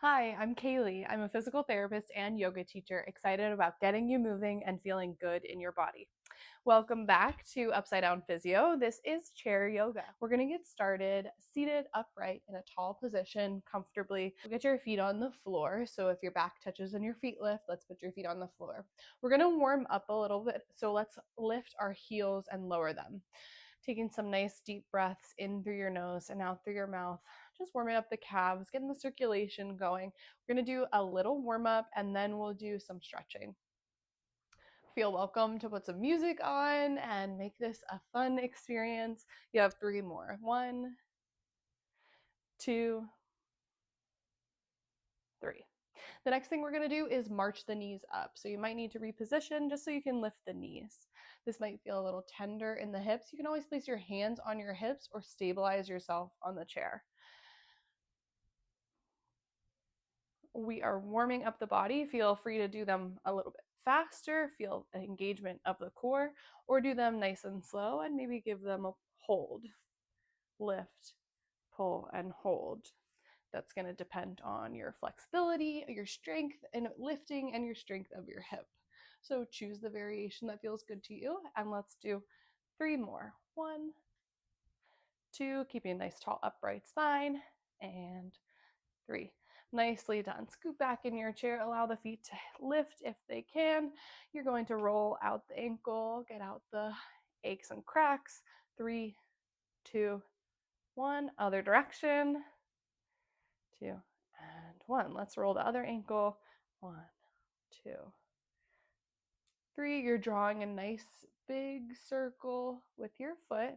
Hi, I'm Kaylee. I'm a physical therapist and yoga teacher, excited about getting you moving and feeling good in your body. Welcome back to Upside Down Physio. This is chair yoga. We're going to get started seated upright in a tall position comfortably. Get your feet on the floor. So if your back touches and your feet lift, let's put your feet on the floor. We're going to warm up a little bit. So let's lift our heels and lower them. Taking some nice deep breaths in through your nose and out through your mouth, just warming up the calves, getting the circulation going. We're going to do a little warm up and then we'll do some stretching. Feel welcome to put some music on and make this a fun experience. You have 3 more. 1, 2, 3. The next thing we're going to do is march the knees up. So you might need to reposition just so you can lift the knees. This might feel a little tender in the hips. You can always place your hands on your hips or stabilize yourself on the chair. We are warming up the body. Feel free to do them a little bit faster, feel an engagement of the core, or do them nice and slow and maybe give them a hold, lift, pull, and hold. That's going to depend on your flexibility, your strength in lifting, and your strength of your hip. So choose the variation that feels good to you, and let's do 3 more. 1, 2, keeping a nice tall upright spine, and 3. Nicely done. Scoot back in your chair. Allow the feet to lift if they can. You're going to roll out the ankle, get out the aches and cracks. 3, 2, 1. Other direction. 2, and 1. Let's roll the other ankle. 1, 2, 3. You're drawing a nice big circle with your foot.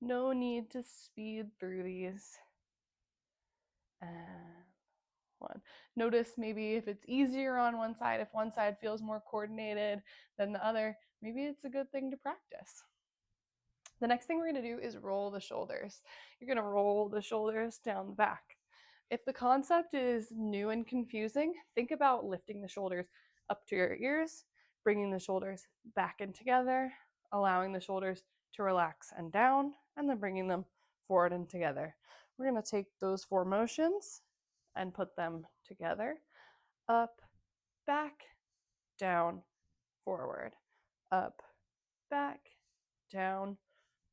No need to speed through these. And 1. Notice maybe if it's easier on one side, if one side feels more coordinated than the other, maybe it's a good thing to practice. The next thing we're going to do is roll the shoulders. You're going to roll the shoulders down the back. If the concept is new and confusing, think about lifting the shoulders up to your ears, bringing the shoulders back in together, allowing the shoulders to relax and down, and then bringing them forward and together. We're going to take those 4 motions and put them together. Up, back, down, forward. Up, back, down,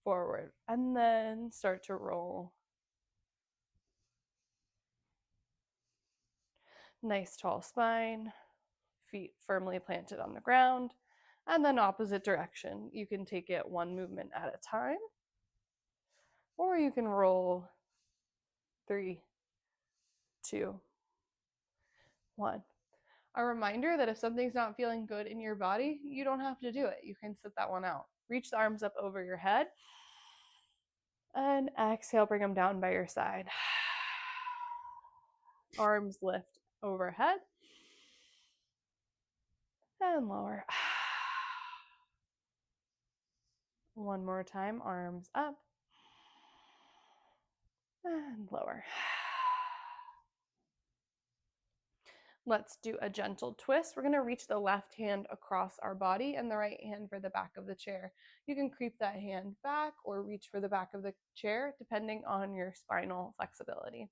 forward. And then start to roll. Nice tall spine, feet firmly planted on the ground. And then opposite direction. You can take it 1 movement at a time, or you can roll 3, 2, 1. A reminder that if something's not feeling good in your body, you don't have to do it. You can sit that one out. Reach the arms up over your head. And exhale, bring them down by your side. Arms lift overhead. And lower. 1 more time, arms up. And lower. Let's do a gentle twist. We're going to reach the left hand across our body and the right hand for the back of the chair. You can creep that hand back or reach for the back of the chair depending on your spinal flexibility.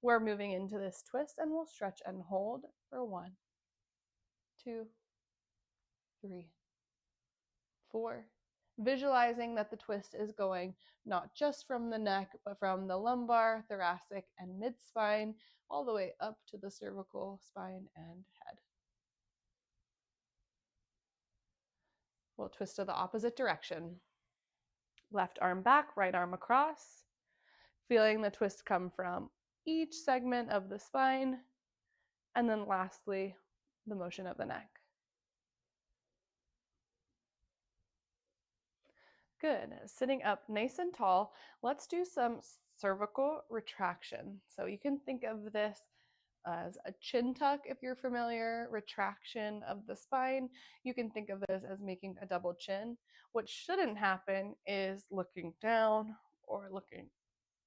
We're moving into this twist and we'll stretch and hold for 1, 2, 3, 4. Visualizing that the twist is going not just from the neck, but from the lumbar, thoracic, and mid-spine, all the way up to the cervical spine and head. We'll twist to the opposite direction. Left arm back, right arm across. Feeling the twist come from each segment of the spine. And then lastly, the motion of the neck. Good. Sitting up nice and tall, let's do some cervical retraction. So you can think of this as a chin tuck if you're familiar, retraction of the spine. You can think of this as making a double chin. What shouldn't happen is looking down or looking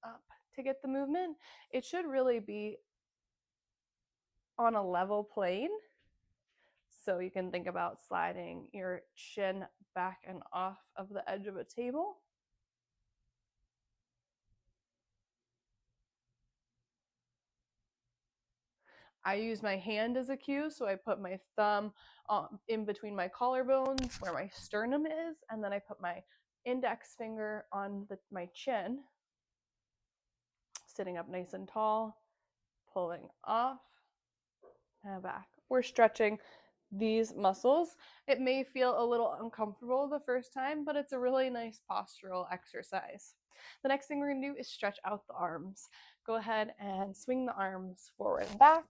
up to get the movement. It should really be on a level plane. So you can think about sliding your chin back and off of the edge of a table. I use my hand as a cue, so I put my thumb in between my collarbones where my sternum is, and then I put my index finger on my chin, sitting up nice and tall, pulling off and back. We're stretching these muscles. It may feel a little uncomfortable the first time, but it's a really nice postural exercise. The next thing we're going to do is stretch out the arms. Go ahead and swing the arms forward and back.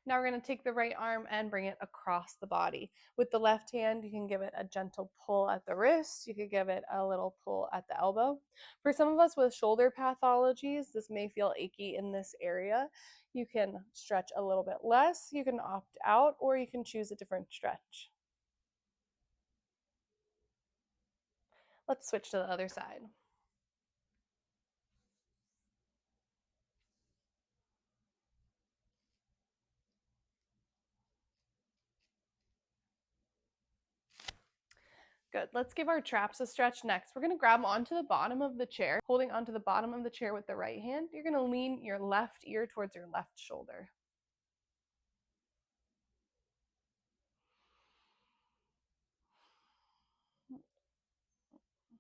Now we're going to take the right arm and bring it across the body. With the left hand, you can give it a gentle pull at the wrist. You could give it a little pull at the elbow. For some of us with shoulder pathologies, this may feel achy in this area. You can stretch a little bit less. You can opt out, or you can choose a different stretch. Let's switch to the other side. Good. Let's give our traps a stretch next. We're going to grab onto the bottom of the chair, holding onto the bottom of the chair with the right hand. You're going to lean your left ear towards your left shoulder.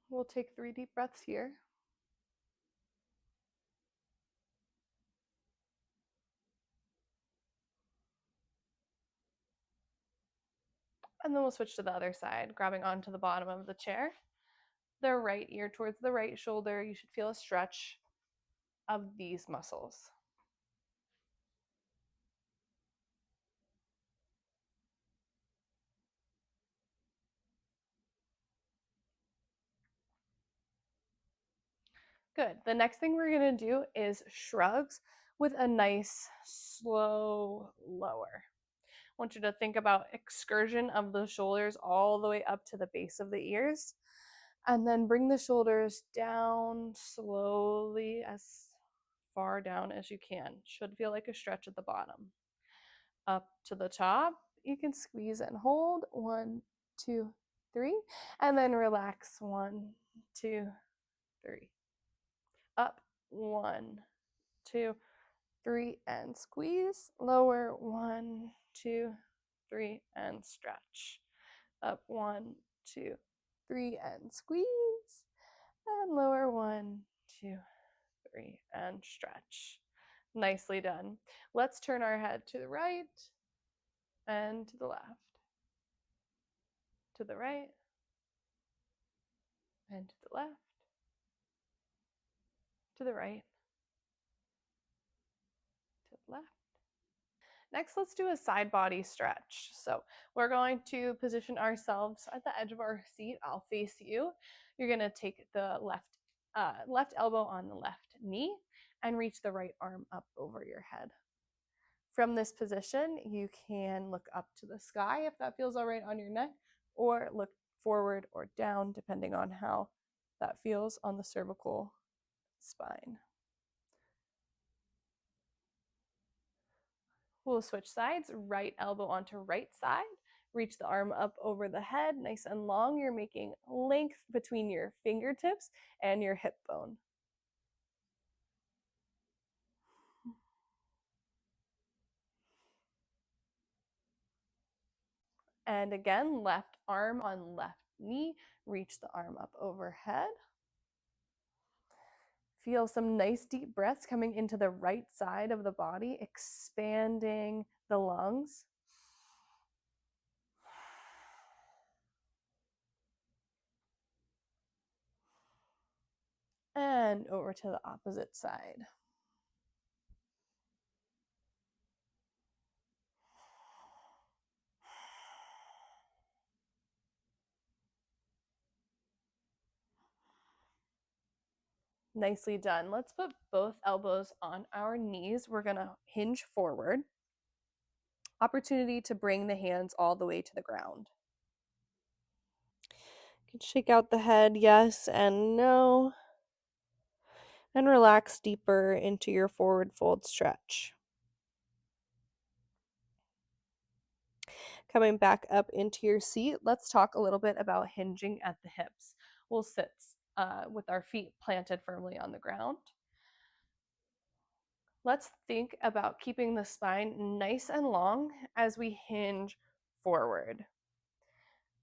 We'll take 3 deep breaths here. And then we'll switch to the other side, grabbing onto the bottom of the chair. The right ear towards the right shoulder. You should feel a stretch of these muscles. Good. The next thing we're going to do is shrugs with a nice slow lower. I want you to think about excursion of the shoulders all the way up to the base of the ears. And then bring the shoulders down slowly, as far down as you can. Should feel like a stretch at the bottom. Up to the top. You can squeeze and hold. 1, 2, 3. And then relax. 1, 2, 3. Up. 1, 2, 3. And squeeze. Lower. 1, 2, 3. And stretch. Up. 1, 2, 3. And squeeze. And lower. 1, 2, 3. And stretch. Nicely done. Let's turn our head to the right and to the left. To the right and to the left. To the right. To the left. Next, let's do a side body stretch. So we're going to position ourselves at the edge of our seat. I'll face you. You're going to take the left elbow on the left knee and reach the right arm up over your head. From this position, you can look up to the sky if that feels all right on your neck, or look forward or down depending on how that feels on the cervical spine. We'll switch sides, right elbow onto right side. Reach the arm up over the head, nice and long. You're making length between your fingertips and your hip bone. And again, left arm on left knee. Reach the arm up overhead. Feel some nice deep breaths coming into the right side of the body, expanding the lungs. And over to the opposite side. Nicely done. Let's put both elbows on our knees. We're going to hinge forward. Opportunity to bring the hands all the way to the ground. You can shake out the head, yes and no. And relax deeper into your forward fold stretch. Coming back up into your seat, let's talk a little bit about hinging at the hips. We'll sit with our feet planted firmly on the ground. Let's think about keeping the spine nice and long as we hinge forward.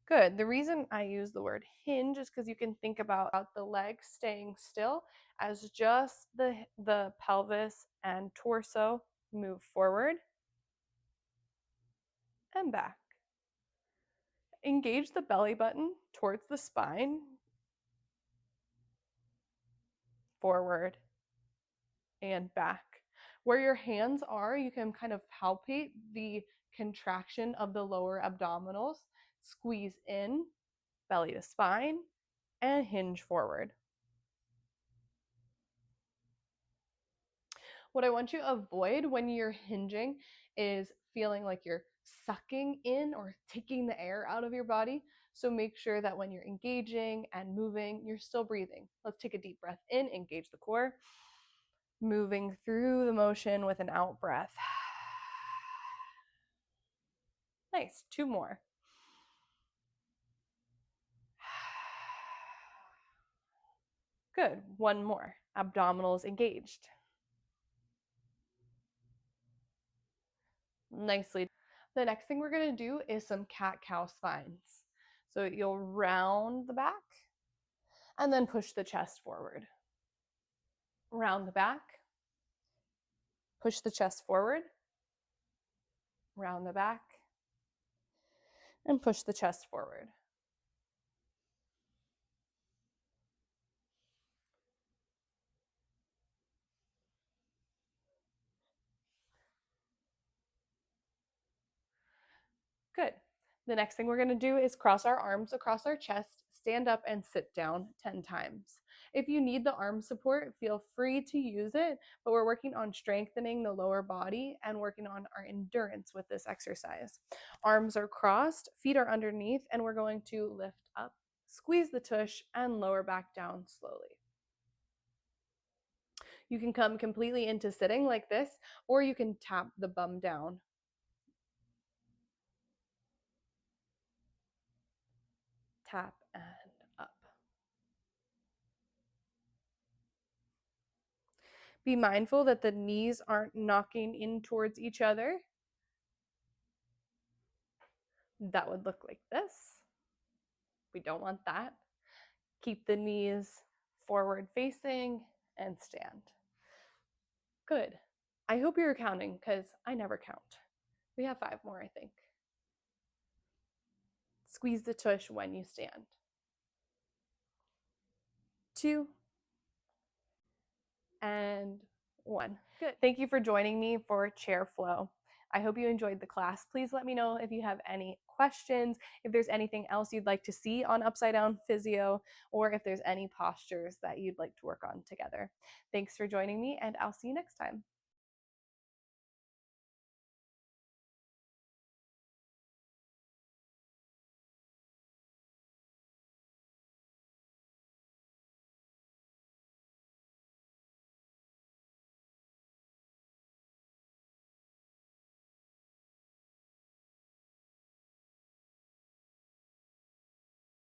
Good. The reason I use the word hinge is because you can think about the legs staying still as just the pelvis and torso move forward and back. Engage the belly button towards the spine, forward and back. Where your hands are, you can kind of palpate the contraction of the lower abdominals. Squeeze in, belly to spine, and hinge forward. What I want you to avoid when you're hinging is feeling like you're sucking in or taking the air out of your body. So make sure that when you're engaging and moving, you're still breathing. Let's take a deep breath in, engage the core, moving through the motion with an out breath. Nice. 2 more. Good. 1 more. Abdominals engaged. Nicely. The next thing we're going to do is some cat-cow spines. So you'll round the back and then push the chest forward. Round the back, push the chest forward, round the back, and push the chest forward. Good. The next thing we're going to do is cross our arms across our chest, stand up, and sit down 10 times. If you need the arm support, feel free to use it, but we're working on strengthening the lower body and working on our endurance with this exercise. Arms are crossed, feet are underneath, and we're going to lift up, squeeze the tush, and lower back down slowly. You can come completely into sitting like this, or you can tap the bum down. Tap and up. Be mindful that the knees aren't knocking in towards each other. That would look like this. We don't want that. Keep the knees forward facing and stand. Good. I hope you're counting because I never count. We have 5 more, I think. Squeeze the tush when you stand. 2 and 1. Good. Thank you for joining me for Chair Flow. I hope you enjoyed the class. Please let me know if you have any questions, if there's anything else you'd like to see on Upside Down Physio, or if there's any postures that you'd like to work on together. Thanks for joining me, and I'll see you next time.